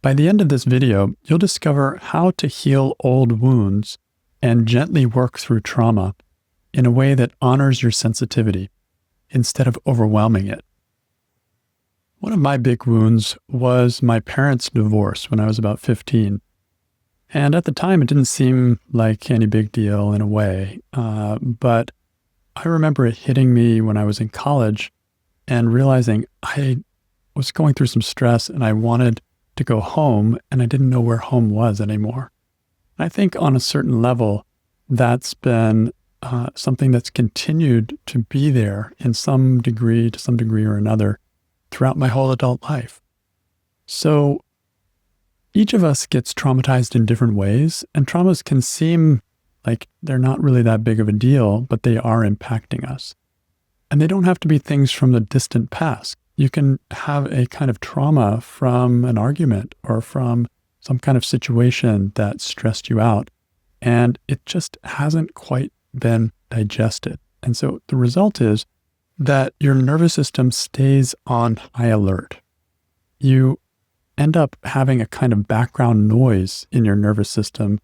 By the end of this video, you'll discover how to heal old wounds and gently work through trauma in a way that honors your sensitivity instead of overwhelming it. One of my big wounds was my parents' divorce when I was about 15. And at the time, it didn't seem like any big deal in a way. But I remember it hitting me when I was in college and realizing I was going through some stress and I wanted to go home and I didn't know where home was anymore. And I think on a certain level, that's been something that's continued to be there in some degree, to some degree or another, throughout my whole adult life. So each of us gets traumatized in different ways, and traumas can seem like they're not really that big of a deal, but they are impacting us. And they don't have to be things from the distant past. You can have a kind of trauma from an argument or from some kind of situation that stressed you out, and it just hasn't quite been digested. And so the result is that your nervous system stays on high alert. You end up having a kind of background noise in your nervous system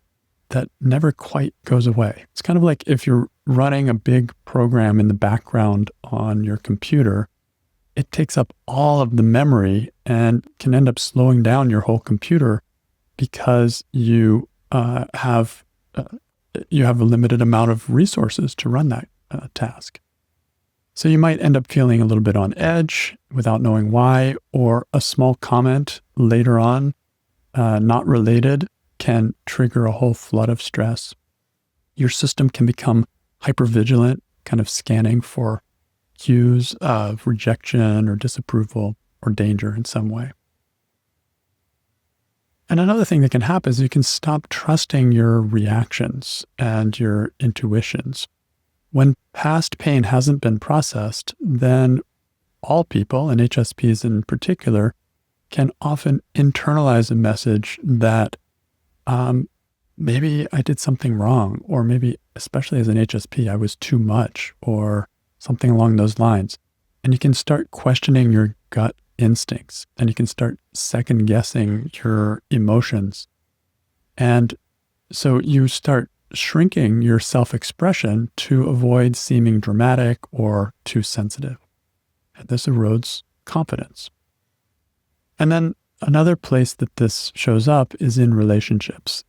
that never quite goes away. It's kind of like if you're running a big program in the background on your computer, it takes up all of the memory and can end up slowing down your whole computer because you have a limited amount of resources to run that task. So you might end up feeling a little bit on edge without knowing why, or a small comment later on, not related, can trigger a whole flood of stress. Your system can become hypervigilant, kind of scanning for cues of rejection or disapproval or danger in some way. And another thing that can happen is you can stop trusting your reactions and your intuitions. When past pain hasn't been processed, then all people, and HSPs in particular, can often internalize a message that maybe I did something wrong, or maybe, especially as an HSP, I was too much, or something along those lines. And you can start questioning your gut instincts, and you can start second guessing your emotions. And so you start shrinking your self-expression to avoid seeming dramatic or too sensitive. And this erodes confidence. And then another place that this shows up is in relationships.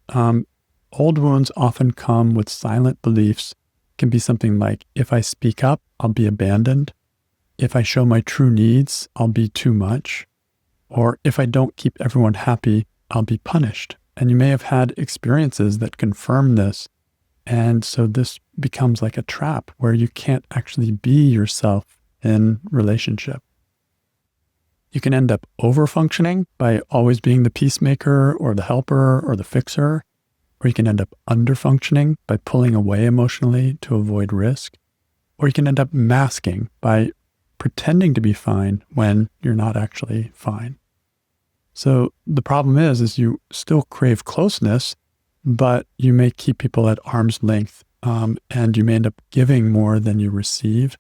Old wounds often come with silent beliefs. It can be something like, if I speak up, I'll be abandoned. If I show my true needs, I'll be too much. Or if I don't keep everyone happy, I'll be punished. And you may have had experiences that confirm this. And so this becomes like a trap where you can't actually be yourself in relationship. You can end up overfunctioning by always being the peacemaker or the helper or the fixer. Or you can end up underfunctioning by pulling away emotionally to avoid risk. Or you can end up masking by pretending to be fine when you're not actually fine. So the problem is you still crave closeness, but you may keep people at arm's length, and you may end up giving more than you receive,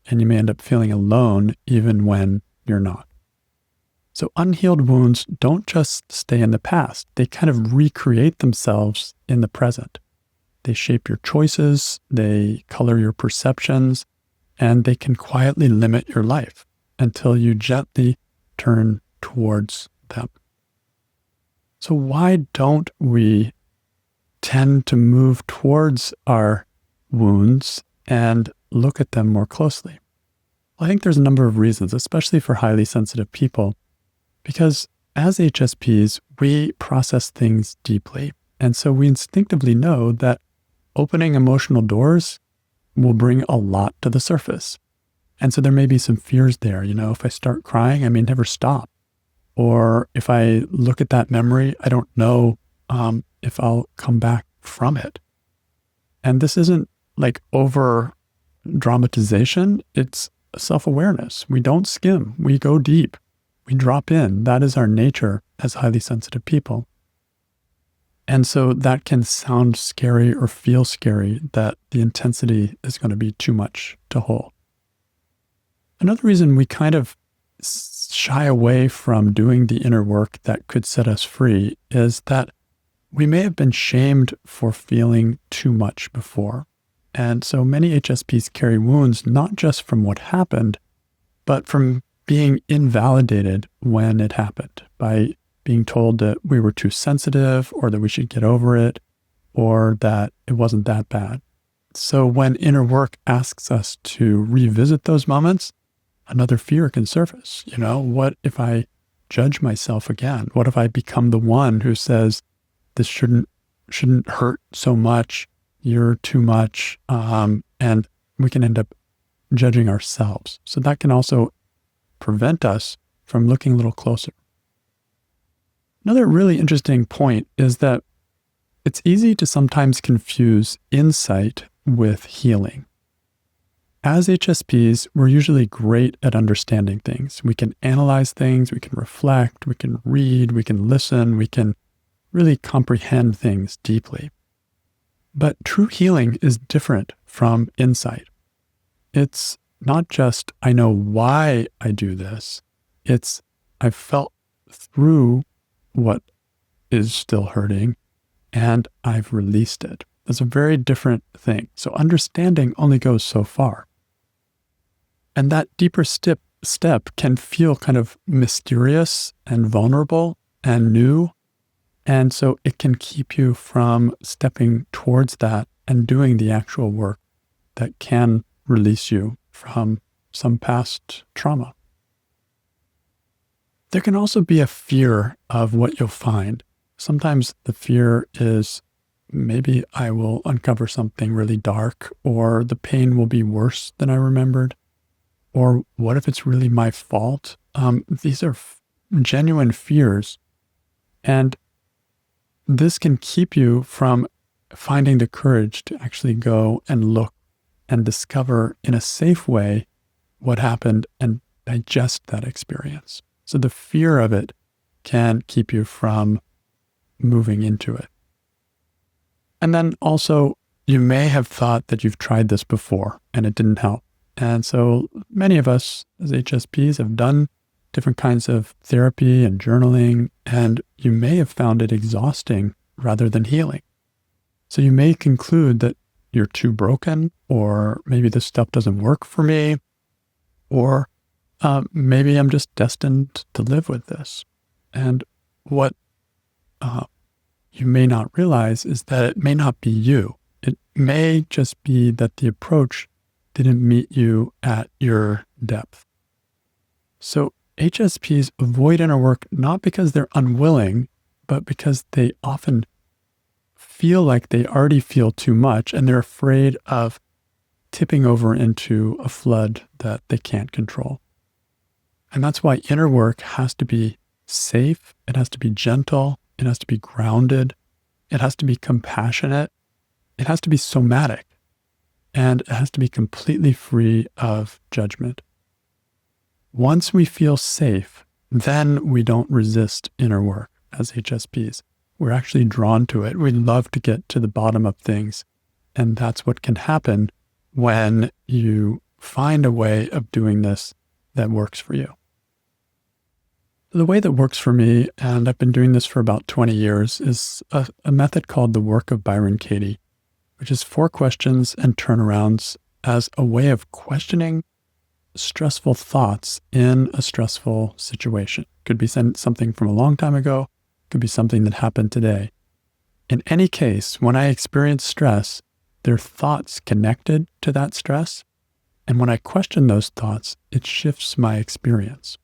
and you may end up feeling alone even when you're not. So unhealed wounds don't just stay in the past. They kind of recreate themselves in the present. They shape your choices, they color your perceptions, and they can quietly limit your life until you gently turn towards them. So why don't we tend to move towards our wounds and look at them more closely? Well, I think there's a number of reasons, especially for highly sensitive people, because as HSPs, we process things deeply. And so we instinctively know that opening emotional doors will bring a lot to the surface. And so there may be some fears there. If I start crying, I may never stop. Or if I look at that memory, I don't know if I'll come back from it. And this isn't like over dramatization. It's self-awareness. We don't skim. We go deep. We drop in. That is our nature as highly sensitive people. And so that can sound scary or feel scary that the intensity is going to be too much to hold. Another reason we kind of shy away from doing the inner work that could set us free is that we may have been shamed for feeling too much before. And so many HSPs carry wounds not just from what happened, but from being invalidated when it happened, by being told that we were too sensitive or that we should get over it or that it wasn't that bad. So when inner work asks us to revisit those moments, another fear can surface. What if I judge myself again? What if I become the one who says, this shouldn't hurt so much, you're too much, and we can end up judging ourselves. So that can also prevent us from looking a little closer. Another really interesting point is that it's easy to sometimes confuse insight with healing. As HSPs, we're usually great at understanding things. We can analyze things, we can reflect, we can read, we can listen, we can really comprehend things deeply. But true healing is different from insight. It's not just, I know why I do this. It's, I've felt through what is still hurting and I've released it. That's a very different thing. So understanding only goes so far. And that deeper step can feel kind of mysterious and vulnerable and new. And so it can keep you from stepping towards that and doing the actual work that can release you from some past trauma. There can also be a fear of what you'll find. Sometimes the fear is maybe I will uncover something really dark, or the pain will be worse than I remembered, or what if it's really my fault? These are genuine fears. And this can keep you from finding the courage to actually go and look and discover in a safe way what happened and digest that experience. So the fear of it can keep you from moving into it. And then also, you may have thought that you've tried this before and it didn't help. And so many of us as HSPs have done different kinds of therapy and journaling, and you may have found it exhausting rather than healing. So you may conclude that you're too broken, or maybe this stuff doesn't work for me, or maybe I'm just destined to live with this. And what you may not realize is that it may not be you. It may just be that the approach didn't meet you at your depth. So HSPs avoid inner work not because they're unwilling, but because they often feel like they already feel too much and they're afraid of tipping over into a flood that they can't control. And that's why inner work has to be safe, it has to be gentle, it has to be grounded, it has to be compassionate, it has to be somatic, and it has to be completely free of judgment. Once we feel safe, then we don't resist inner work as HSPs. We're actually drawn to it. We love to get to the bottom of things. And that's what can happen when you find a way of doing this that works for you. The way that works for me, and I've been doing this for about 20 years, is a method called the work of Byron Katie, which is 4 questions and turnarounds as a way of questioning stressful thoughts in a stressful situation. Could be something from a long time ago, could be something that happened today. In any case, when I experience stress, there are thoughts connected to that stress. And when I question those thoughts, it shifts my experience.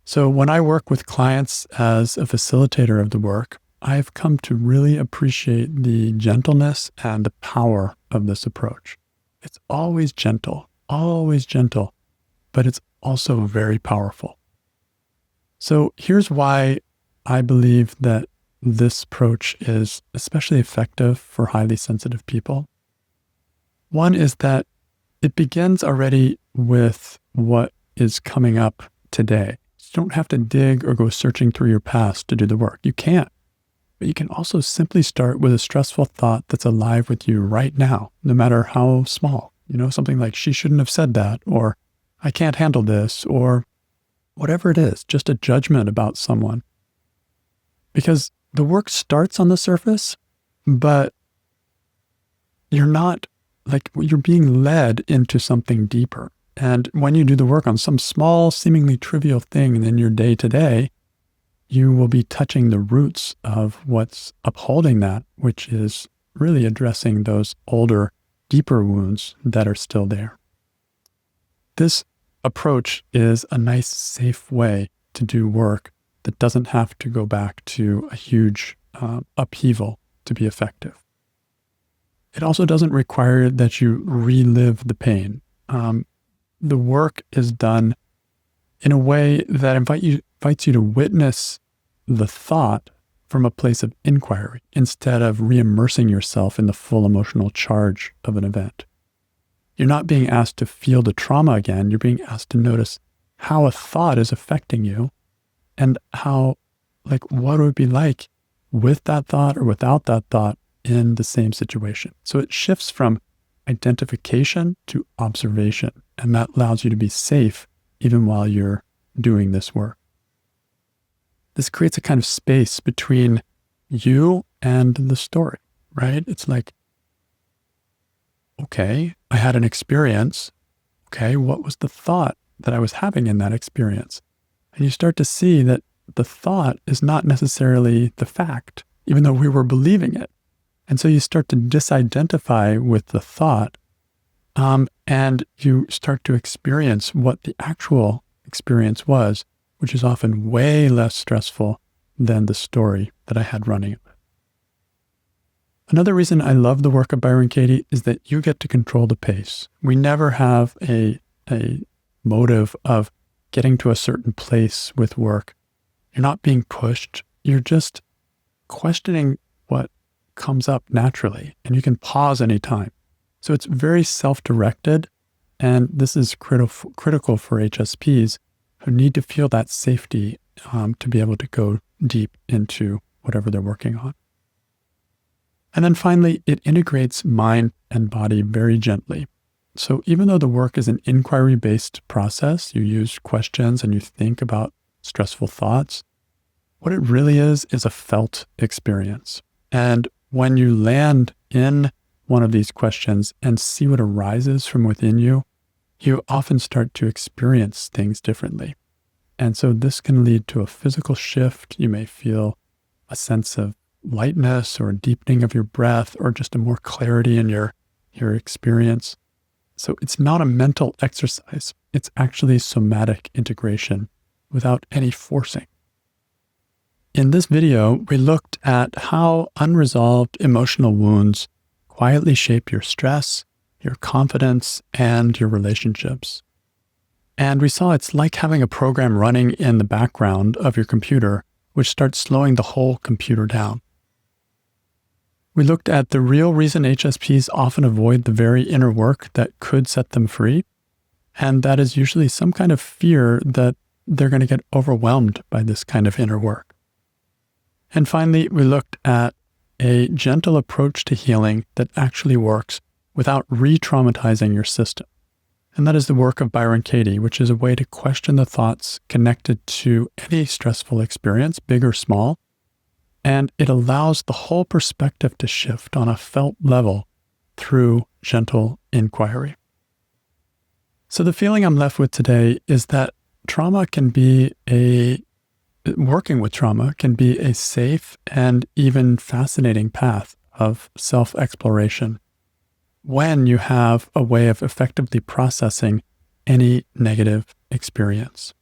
So when I work with clients as a facilitator of the work, I've come to really appreciate the gentleness and the power of this approach. It's always gentle, but it's also very powerful. So here's why I believe that this approach is especially effective for highly sensitive people. One is that it begins already with what is coming up today. You don't have to dig or go searching through your past to do the work. You can't. But you can also simply start with a stressful thought that's alive with you right now, no matter how small. Something like, she shouldn't have said that, or I can't handle this, or whatever it is, just a judgment about someone. Because the work starts on the surface, but you're being led into something deeper. And when you do the work on some small, seemingly trivial thing in your day to day, you will be touching the roots of what's upholding that, which is really addressing those older, deeper wounds that are still there. This approach is a nice, safe way to do work that doesn't have to go back to a huge upheaval to be effective. It also doesn't require that you relive the pain. The work is done in a way that invites you to witness the thought from a place of inquiry instead of re-immersing yourself in the full emotional charge of an event. You're not being asked to feel the trauma again. You're being asked to notice how a thought is affecting you and what it would be like with that thought or without that thought in the same situation. So it shifts from identification to observation, and that allows you to be safe even while you're doing this work. This creates a kind of space between you and the story, right? It's like, okay, I had an experience. Okay, what was the thought that I was having in that experience? And you start to see that the thought is not necessarily the fact, even though we were believing it. And so you start to disidentify with the thought, and you start to experience what the actual experience was, which is often way less stressful than the story that I had running. Another reason I love the work of Byron Katie is that you get to control the pace. We never have a motive of getting to a certain place with work. You're not being pushed. You're just questioning what comes up naturally, and you can pause anytime. So it's very self-directed, and this is critical for HSPs who need to feel that safety to be able to go deep into whatever they're working on. And then finally, it integrates mind and body very gently. So even though the work is an inquiry-based process, you use questions and you think about stressful thoughts, what it really is a felt experience. And when you land in one of these questions and see what arises from within you, you often start to experience things differently. And so this can lead to a physical shift. You may feel a sense of lightness or a deepening of your breath or just a more clarity in your experience. So it's not a mental exercise. It's actually somatic integration without any forcing. In this video, we looked at how unresolved emotional wounds quietly shape your stress, your confidence, and your relationships. And we saw it's like having a program running in the background of your computer, which starts slowing the whole computer down. We looked at the real reason HSPs often avoid the very inner work that could set them free, and that is usually some kind of fear that they're going to get overwhelmed by this kind of inner work. And finally, we looked at a gentle approach to healing that actually works without re-traumatizing your system. And that is the work of Byron Katie, which is a way to question the thoughts connected to any stressful experience, big or small. And it allows the whole perspective to shift on a felt level through gentle inquiry. So the feeling I'm left with today is that working with trauma can be a safe and even fascinating path of self-exploration when you have a way of effectively processing any negative experience.